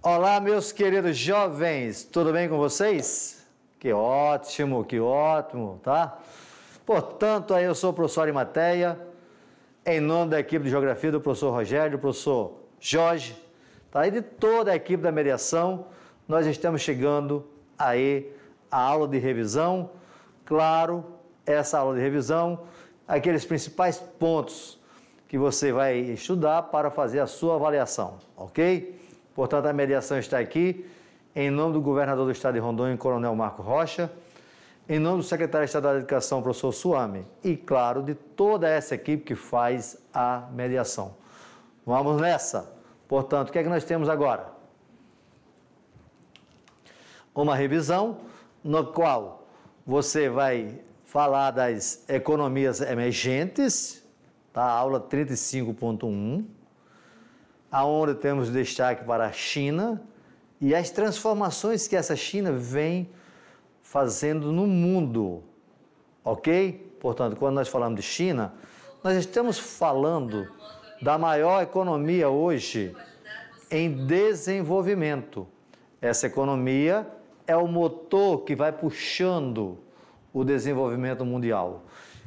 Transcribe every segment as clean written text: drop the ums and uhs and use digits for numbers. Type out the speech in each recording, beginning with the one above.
Olá, meus queridos jovens, tudo bem com vocês? Que ótimo, tá? Portanto, aí eu sou o professor Arimateia, em nome da equipe de Geografia do professor Rogério, do professor Jorge, tá? E de toda a equipe da mediação, nós estamos chegando aí à aula de revisão. Claro, essa aula de revisão, aqueles principais pontos que você vai estudar para fazer a sua avaliação, ok? Portanto, a mediação está aqui, em nome do governador do estado de Rondônia, Coronel Marco Rocha, em nome do secretário estadual da Educação, professor Suame, e, claro, de toda essa equipe que faz a mediação. Vamos nessa! Portanto, o que é que nós temos agora? Uma revisão, no qual você vai falar das economias emergentes, tá? Aula 35.1, aonde temos destaque para a China e as transformações que essa China vem fazendo no mundo, ok? Portanto, quando nós falamos de China, nós estamos falando da maior economia hoje em desenvolvimento. Essa economia é o motor que vai puxando o desenvolvimento mundial.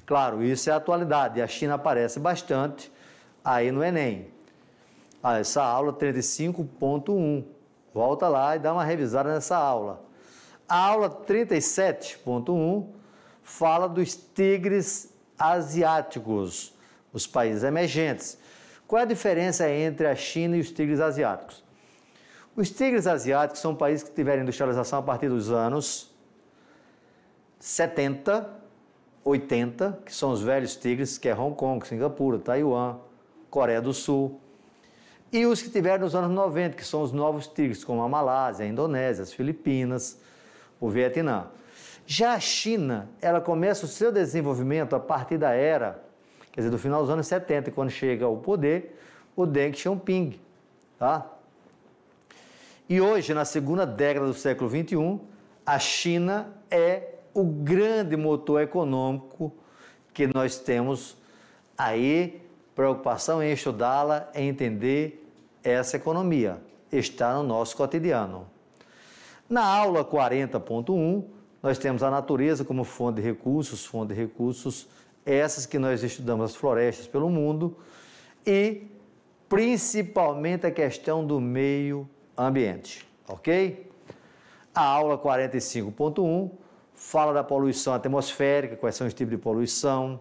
Claro, isso é a atualidade, e a China aparece bastante aí no Enem. Essa aula 35.1, volta lá e dá uma revisada nessa aula. A aula 37.1 fala dos tigres asiáticos, os países emergentes. Qual é a diferença entre a China e os tigres asiáticos? Os tigres asiáticos são países que tiveram industrialização a partir dos anos 70, 80, que são os velhos tigres, que é Hong Kong, Singapura, Taiwan, Coreia do Sul. E os que tiveram nos anos 90, que são os novos tigres, como a Malásia, a Indonésia, as Filipinas, o Vietnã. Já a China, ela começa o seu desenvolvimento a partir da era, quer dizer, do final dos anos 70, quando chega ao poder o Deng Xiaoping, tá? E hoje, na segunda década do século XXI, a China é o grande motor econômico que nós temos aí, preocupação em estudá-la, em entender essa economia. Está no nosso cotidiano. Na aula 40.1, nós temos a natureza como fonte de recursos, essas que nós estudamos, as florestas pelo mundo, e principalmente a questão do meio ambiente, ok? A aula 45.1 fala da poluição atmosférica, quais são os tipos de poluição,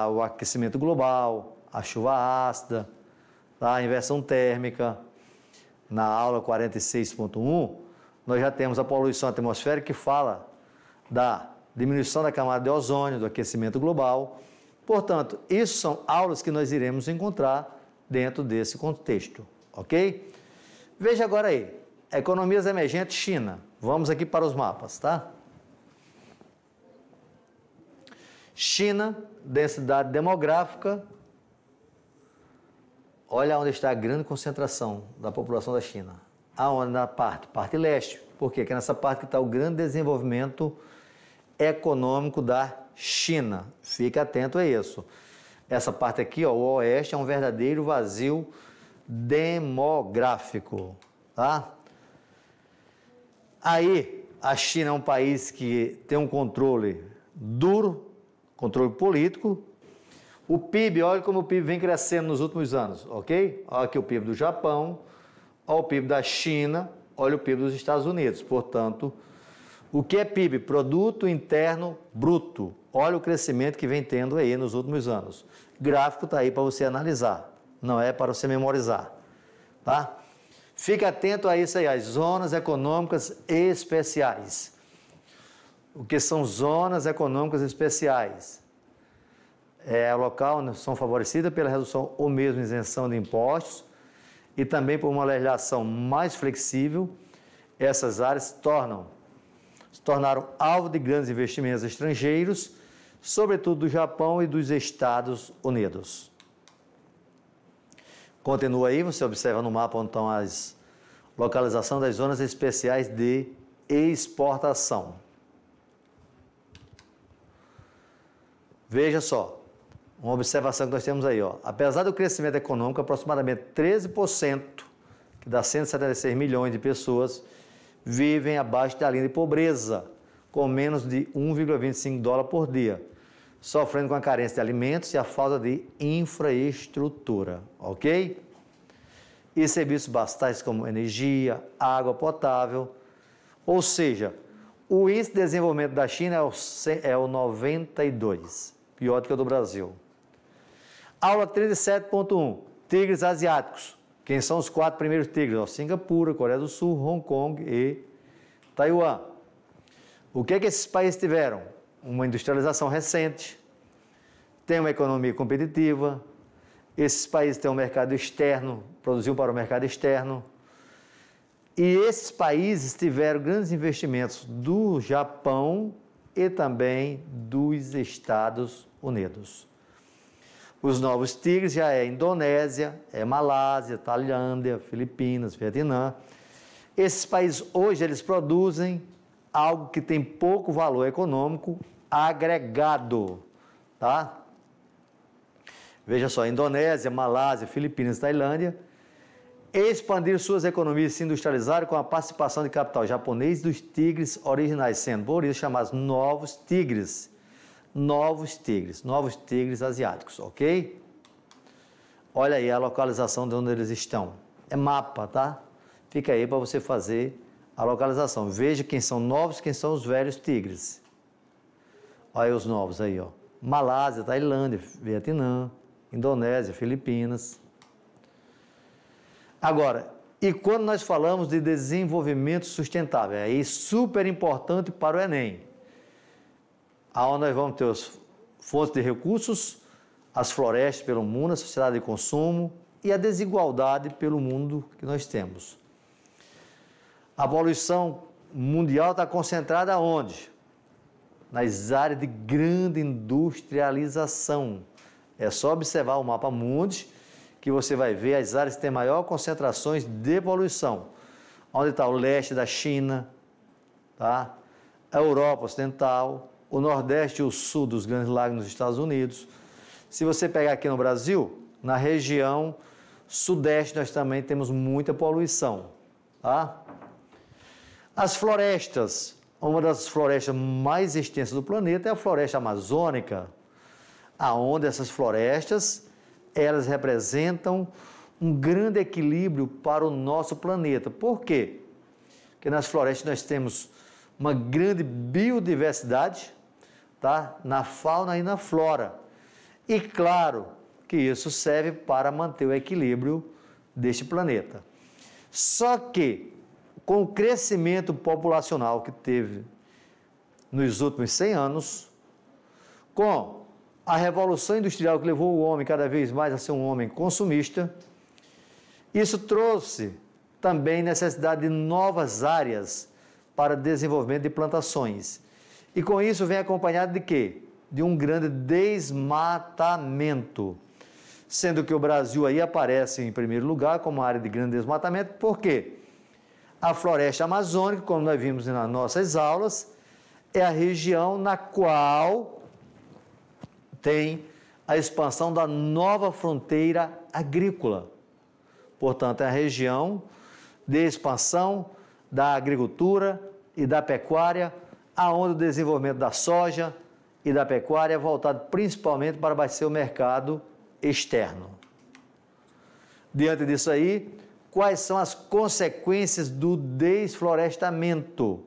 o aquecimento global, a chuva ácida, a inversão térmica. Na aula 46.1, nós já temos a poluição atmosférica, que fala da diminuição da camada de ozônio, do aquecimento global. Portanto, isso são aulas que nós iremos encontrar dentro desse contexto, ok? Veja agora aí, economias emergentes China. Vamos aqui para os mapas, tá? China, densidade demográfica. Olha onde está a grande concentração da população da China. Aonde? Na parte leste. Por quê? Porque é nessa parte que está o grande desenvolvimento econômico da China. Fica atento a isso. Essa parte aqui, ó, o oeste, é um verdadeiro vazio demográfico, tá? Aí, a China é um país que tem um controle duro, controle político. O PIB, olha como o PIB vem crescendo nos últimos anos, ok? Olha aqui o PIB do Japão, olha o PIB da China, olha o PIB dos Estados Unidos. Portanto, o que é PIB? Produto Interno Bruto. Olha o crescimento que vem tendo aí nos últimos anos. O gráfico está aí para você analisar, não é para você memorizar, tá? Fique atento a isso aí, as zonas econômicas especiais. O que são zonas econômicas especiais? É o local onde são favorecidas pela redução ou mesmo isenção de impostos e também por uma legislação mais flexível. Essas áreas se tornaram alvo de grandes investimentos estrangeiros, sobretudo do Japão e dos Estados Unidos. Continua aí, você observa no mapa onde estão as localizações das zonas especiais de exportação. Veja só, uma observação que nós temos aí, ó. Apesar do crescimento econômico, aproximadamente 13%, que dá 176 milhões de pessoas, vivem abaixo da linha de pobreza, com menos de 1,25 dólares por dia, sofrendo com a carência de alimentos e a falta de infraestrutura, ok? E serviços basais como energia, água potável, ou seja, o índice de desenvolvimento da China é o 92, pior do que o do Brasil. Aula 37.1, tigres asiáticos. Quem são os 4 primeiros tigres? Singapura, Coreia do Sul, Hong Kong e Taiwan. O que esses países tiveram? Uma industrialização recente, tem uma economia competitiva, esses países têm um mercado externo, produziam para o mercado externo, e esses países tiveram grandes investimentos do Japão e também dos Estados Unidos. Os novos tigres já é Indonésia, é Malásia, Tailândia, Filipinas, Vietnã. Esses países hoje eles produzem algo que tem pouco valor econômico agregado, tá? Veja só, Indonésia, Malásia, Filipinas e Tailândia expandiram suas economias e se industrializaram com a participação de capital japonês dos tigres originais, sendo por isso chamados novos tigres asiáticos, ok? Olha aí a localização de onde eles estão. É mapa, tá? Fica aí para você fazer a localização. Veja quem são novos, quem são os velhos tigres. Olha aí os novos aí, ó. Malásia, Tailândia, Vietnã, Indonésia, Filipinas. Agora, e quando nós falamos de desenvolvimento sustentável, é super importante para o Enem. Aonde nós vamos ter as fontes de recursos, as florestas pelo mundo, a sociedade de consumo e a desigualdade pelo mundo que nós temos. A poluição mundial está concentrada onde? Nas áreas de grande industrialização. É só observar o mapa mundi que você vai ver as áreas que têm maior concentrações de poluição. Onde está o leste da China, tá? A Europa Ocidental, o Nordeste e o Sul dos Grandes Lagos nos Estados Unidos. Se você pegar aqui no Brasil, na região Sudeste nós também temos muita poluição, tá? As florestas, uma das florestas mais extensas do planeta é a floresta amazônica, aonde essas florestas, elas representam um grande equilíbrio para o nosso planeta. Por quê? Porque nas florestas nós temos uma grande biodiversidade, tá? Na fauna e na flora. E claro que isso serve para manter o equilíbrio deste planeta. Só que, com o crescimento populacional que teve nos últimos 100 anos, com a revolução industrial que levou o homem cada vez mais a ser um homem consumista, isso trouxe também necessidade de novas áreas para desenvolvimento de plantações. E com isso vem acompanhado de quê? De um grande desmatamento. Sendo que o Brasil aí aparece em primeiro lugar como área de grande desmatamento. Por quê? A floresta amazônica, como nós vimos nas nossas aulas, é a região na qual tem a expansão da nova fronteira agrícola. Portanto, é a região de expansão da agricultura e da pecuária, aonde o desenvolvimento da soja e da pecuária é voltado principalmente para abastecer o mercado externo. Diante disso aí, quais são as consequências do desflorestamento?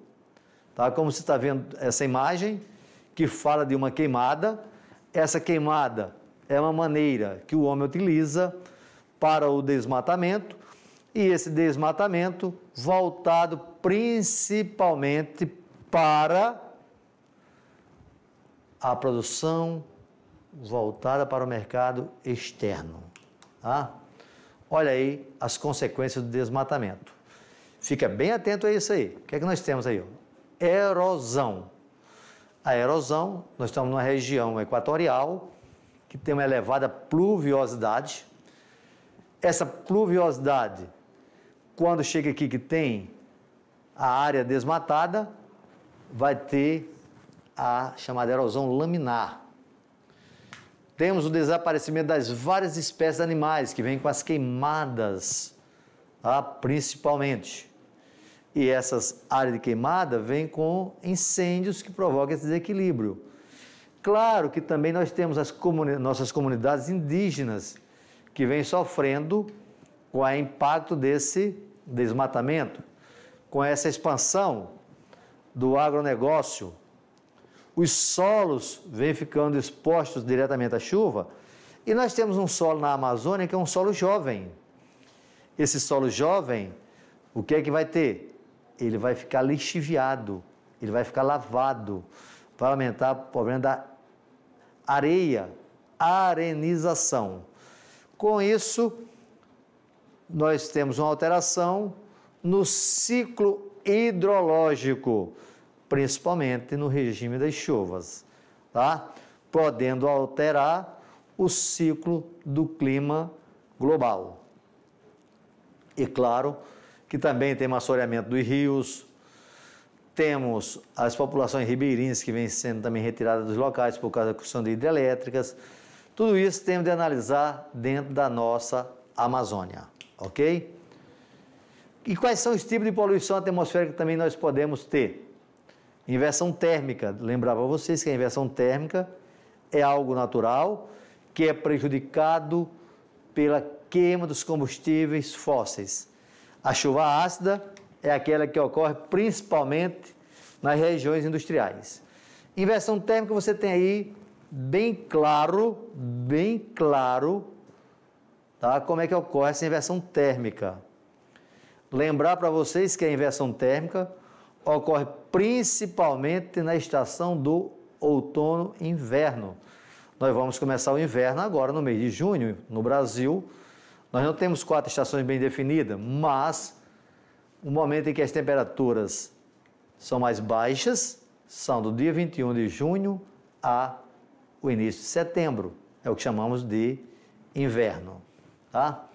Tá? Como você está vendo essa imagem, que fala de uma queimada. Essa queimada é uma maneira que o homem utiliza para o desmatamento, e esse desmatamento voltado principalmente para a produção voltada para o mercado externo. Tá? Olha aí as consequências do desmatamento. Fica bem atento a isso aí. O que é que nós temos aí? Erosão. A erosão, nós estamos numa região equatorial que tem uma elevada pluviosidade. Essa pluviosidade, quando chega aqui que tem a área desmatada, vai ter a chamada erosão laminar. Temos o desaparecimento das várias espécies de animais que vêm com as queimadas tá? Principalmente. E essas áreas de queimada vêm com incêndios que provocam esse desequilíbrio. Claro que também nós temos nossas comunidades indígenas que vêm sofrendo com o impacto desse desmatamento, com essa expansão do agronegócio. Os solos vêm ficando expostos diretamente à chuva e nós temos um solo na Amazônia que é um solo jovem. Esse solo jovem, o que é que vai ter? Ele vai ficar lixiviado, ele vai ficar lavado, vai aumentar o problema da areia, arenização. Com isso, nós temos uma alteração no ciclo hidrológico, principalmente no regime das chuvas, tá? Podendo alterar o ciclo do clima global. E claro que também tem assoreamento dos rios, temos as populações ribeirinhas que vêm sendo também retiradas dos locais por causa da construção de hidrelétricas. Tudo isso temos de analisar dentro da nossa Amazônia, ok? E quais são os tipos de poluição atmosférica que também nós podemos ter? Inversão térmica. Lembrava a vocês que a inversão térmica é algo natural que é prejudicado pela queima dos combustíveis fósseis. A chuva ácida é aquela que ocorre principalmente nas regiões industriais. Inversão térmica você tem aí bem claro, tá? Como é que ocorre essa inversão térmica. Lembrar para vocês que a inversão térmica ocorre principalmente na estação do outono e inverno. Nós vamos começar o inverno agora no mês de junho, no Brasil. Nós não temos 4 estações bem definidas, mas o momento em que as temperaturas são mais baixas são do dia 21 de junho a o início de setembro. É o que chamamos de inverno, tá?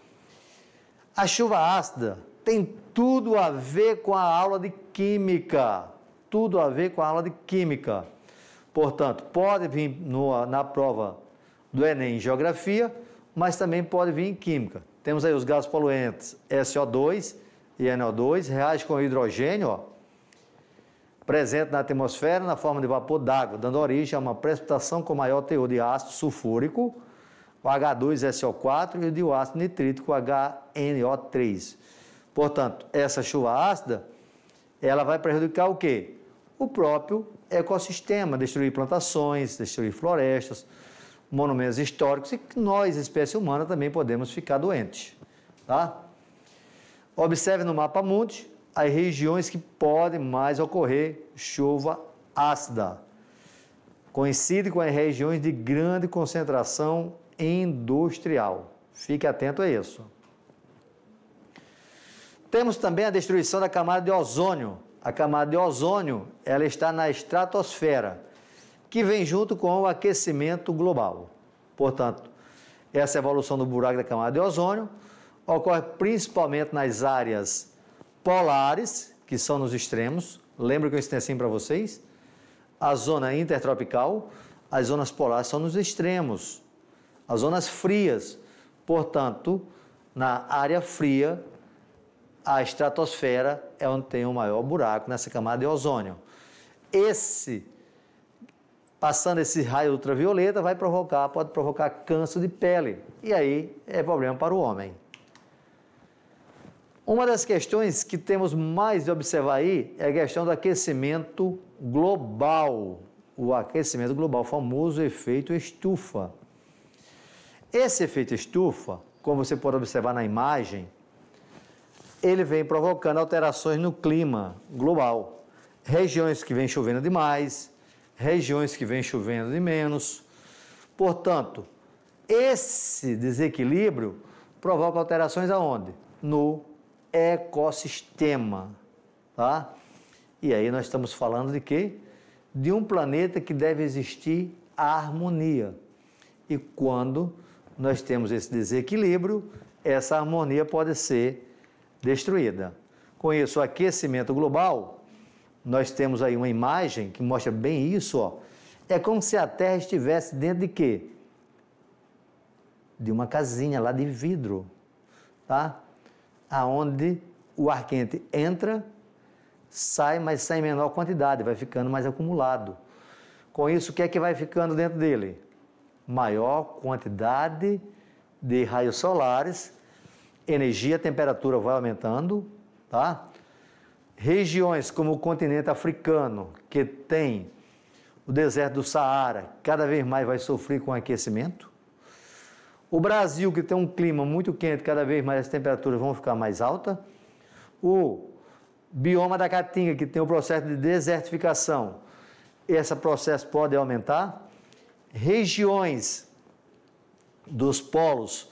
A chuva ácida tem tudo a ver com a aula de química, tudo a ver com a aula de química. Portanto, pode vir na prova do Enem em Geografia, mas também pode vir em Química. Temos aí os gases poluentes SO2 e NO2, reagem com hidrogênio, ó, presente na atmosfera na forma de vapor d'água, dando origem a uma precipitação com maior teor de ácido sulfúrico, o H2SO4 e o dióxido nitrítico, o HNO3. Portanto, essa chuva ácida, ela vai prejudicar o quê? O próprio ecossistema, destruir plantações, destruir florestas, monumentos históricos e que nós, espécie humana, também podemos ficar doentes, tá? Observe no mapa mundi as regiões que podem mais ocorrer chuva ácida. Coincide com as regiões de grande concentração industrial. Fique atento a isso. Temos também a destruição da camada de ozônio. A camada de ozônio, ela está na estratosfera, que vem junto com o aquecimento global. Portanto, essa evolução do buraco da camada de ozônio ocorre principalmente nas áreas polares, que são nos extremos. Lembra que eu ensinei assim para vocês? A zona intertropical, as zonas polares são nos extremos. As zonas frias, portanto, na área fria, a estratosfera é onde tem o maior buraco nessa camada de ozônio. Passando esse raio ultravioleta, pode provocar câncer de pele. E aí é problema para o homem. Uma das questões que temos mais de observar aí é a questão do aquecimento global. O aquecimento global, o famoso efeito estufa. Esse efeito estufa, como você pode observar na imagem, ele vem provocando alterações no clima global. Regiões que vêm chovendo demais, regiões que vêm chovendo de menos. Portanto, esse desequilíbrio provoca alterações aonde? No ecossistema, tá? E aí nós estamos falando de quê? De um planeta que deve existir harmonia. E quando nós temos esse desequilíbrio, essa harmonia pode ser destruída. Com isso, o aquecimento global, nós temos aí uma imagem que mostra bem isso, ó. É como se a Terra estivesse dentro de quê? De uma casinha lá de vidro, tá? aonde o ar quente entra, sai, mas sai em menor quantidade, vai ficando mais acumulado. Com isso, o que é que vai ficando dentro dele? Maior quantidade de raios solares, energia, temperatura vai aumentando, tá? Regiões como o continente africano, que tem o deserto do Saara, cada vez mais vai sofrer com aquecimento. O Brasil, que tem um clima muito quente, cada vez mais as temperaturas vão ficar mais altas. O bioma da Caatinga, que tem o processo de desertificação, esse processo pode aumentar. Regiões dos polos,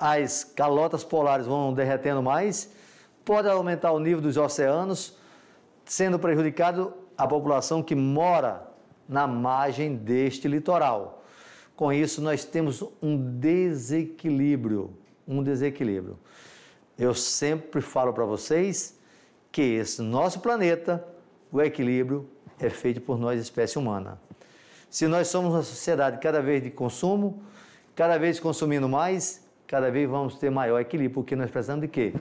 as calotas polares vão derretendo mais, pode aumentar o nível dos oceanos, sendo prejudicado a população que mora na margem deste litoral. Com isso, nós temos um desequilíbrio. Eu sempre falo para vocês que esse nosso planeta, o equilíbrio, é feito por nós, espécie humana. Se nós somos uma sociedade cada vez de consumo, cada vez consumindo mais, cada vez vamos ter maior equilíbrio, porque nós precisamos de quê?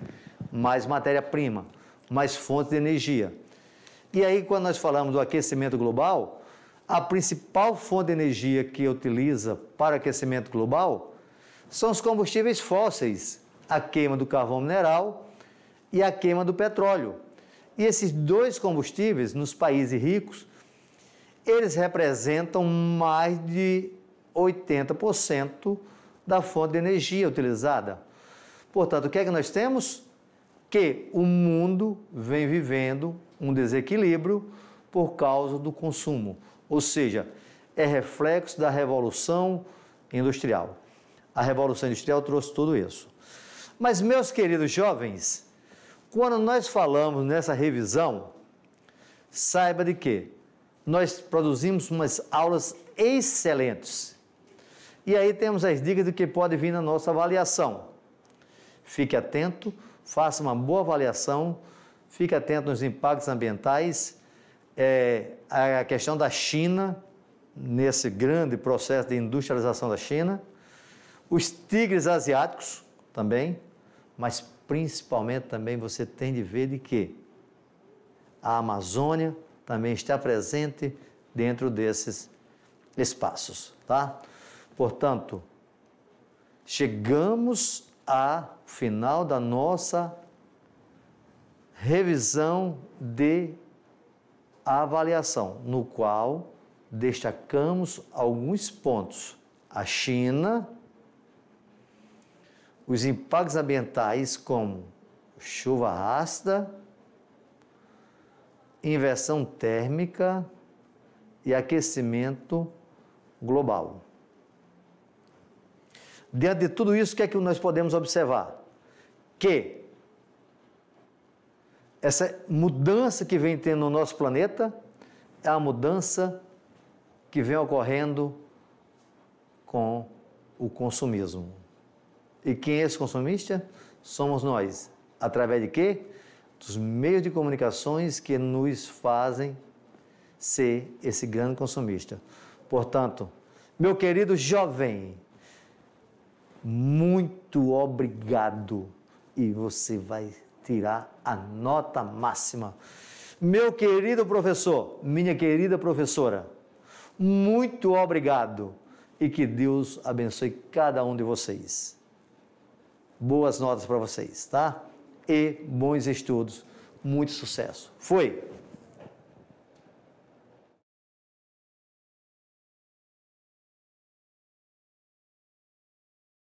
Mais matéria-prima, mais fontes de energia. E aí, quando nós falamos do aquecimento global, a principal fonte de energia que utiliza para aquecimento global são os combustíveis fósseis, a queima do carvão mineral e a queima do petróleo. E esses dois combustíveis, nos países ricos, eles representam mais de 80% da fonte de energia utilizada. Portanto, o que é que nós temos? Que o mundo vem vivendo um desequilíbrio por causa do consumo, ou seja, é reflexo da Revolução Industrial. A Revolução Industrial trouxe tudo isso. Mas, meus queridos jovens, quando nós falamos nessa revisão, saiba de que nós produzimos umas aulas excelentes. E aí temos as dicas do que pode vir na nossa avaliação. Fique atento, faça uma boa avaliação, fique atento nos impactos ambientais, a questão da China, nesse grande processo de industrialização da China, os tigres asiáticos também, mas principalmente também você tem de ver de que a Amazônia também está presente dentro desses espaços, tá? Portanto, chegamos ao final da nossa revisão de avaliação, no qual destacamos alguns pontos. A China, os impactos ambientais como chuva ácida, inversão térmica e aquecimento global. Diante de tudo isso, o que é que nós podemos observar? Que essa mudança que vem tendo no nosso planeta é a mudança que vem ocorrendo com o consumismo. E quem é esse consumista? Somos nós. Através de quê? Dos meios de comunicações que nos fazem ser esse grande consumista. Portanto, meu querido jovem, muito obrigado. E você vai tirar a nota máxima. Meu querido professor, minha querida professora, muito obrigado. E que Deus abençoe cada um de vocês. Boas notas para vocês, tá? E bons estudos. Muito sucesso. Foi!